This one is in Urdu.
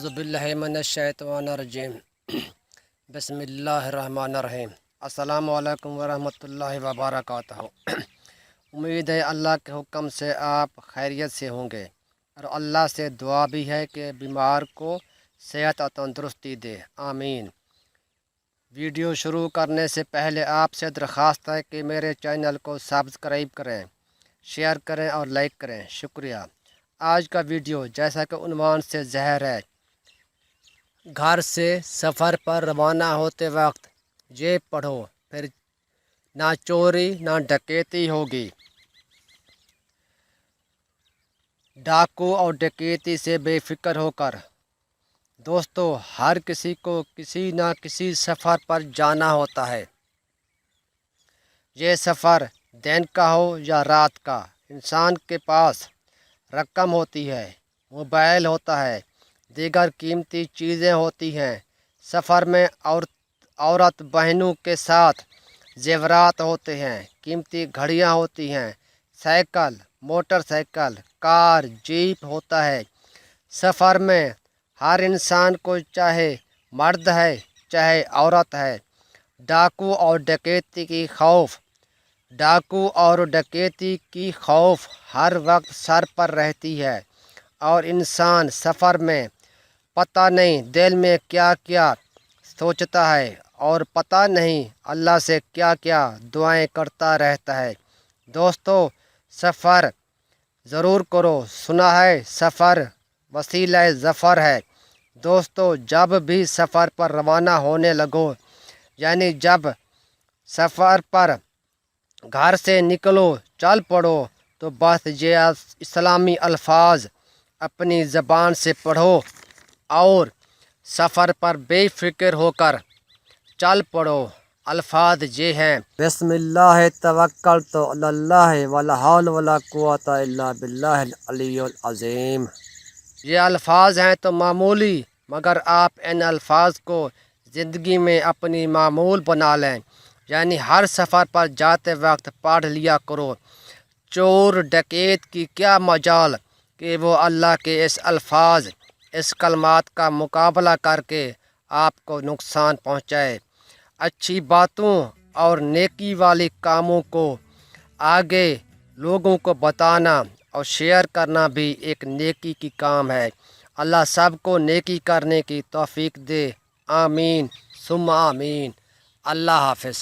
اعوذ باللہ من الشیطان الرجیم بسم اللہ الرحمن الرحیم۔ السلام علیکم ورحمۃ اللہ وبرکاتہ۔ امید ہے اللہ کے حکم سے آپ خیریت سے ہوں گے، اور اللہ سے دعا بھی ہے کہ بیمار کو صحت اور تندرستی دے، آمین۔ ویڈیو شروع کرنے سے پہلے آپ سے درخواست ہے کہ میرے چینل کو سبسکرائب کریں، شیئر کریں اور لائک کریں، شکریہ۔ آج کا ویڈیو جیسا کہ عنوان سے ظاہر ہے، گھر سے سفر پر روانہ ہوتے وقت یہ پڑھو، پھر نہ چوری نہ ڈکیتی ہوگی۔ ڈاکو اور ڈکیتی سے بے فکر ہو کر۔ دوستو، ہر کسی کو کسی نہ کسی سفر پر جانا ہوتا ہے۔ یہ سفر دن کا ہو یا رات کا۔ انسان کے پاس رقم ہوتی ہے، موبائل ہوتا ہے، دیگر قیمتی چیزیں ہوتی ہیں۔ سفر میں عورت بہنوں کے ساتھ زیورات ہوتے ہیں، قیمتی گھڑیاں ہوتی ہیں، سائیکل، موٹر سائیکل، کار، جیپ ہوتا ہے۔ سفر میں ہر انسان کو، چاہے مرد ہے چاہے عورت ہے، ڈاکو اور ڈکیتی کی خوف ہر وقت سر پر رہتی ہے، اور انسان سفر میں پتہ نہیں دل میں کیا کیا سوچتا ہے، اور پتہ نہیں اللہ سے کیا کیا دعائیں کرتا رہتا ہے۔ دوستو، سفر ضرور کرو۔ سنا ہے سفر وسیلہ ظفر ہے۔ دوستو، جب بھی سفر پر روانہ ہونے لگو، یعنی جب سفر پر گھر سے نکلو، چل پڑو، تو بس یہ اسلامی الفاظ اپنی زبان سے پڑھو اور سفر پر بے فکر ہو کر چل پڑو۔ الفاظ یہ ہیں: بسم اللہ توکلت علی اللہ ولا حول ولا قوت الا باللہ العلی العظیم۔ یہ الفاظ ہیں تو معمولی، مگر آپ ان الفاظ کو زندگی میں اپنی معمول بنا لیں، یعنی ہر سفر پر جاتے وقت پڑھ لیا کرو۔ چور ڈکیت کی کیا مجال کہ وہ اللہ کے اس الفاظ، اس کلمات کا مقابلہ کر کے آپ کو نقصان پہنچائے۔ اچھی باتوں اور نیکی والی کاموں کو آگے لوگوں کو بتانا اور شیئر کرنا بھی ایک نیکی کی کام ہے۔ اللہ سب کو نیکی کرنے کی توفیق دے، آمین ثم آمین۔ اللہ حافظ۔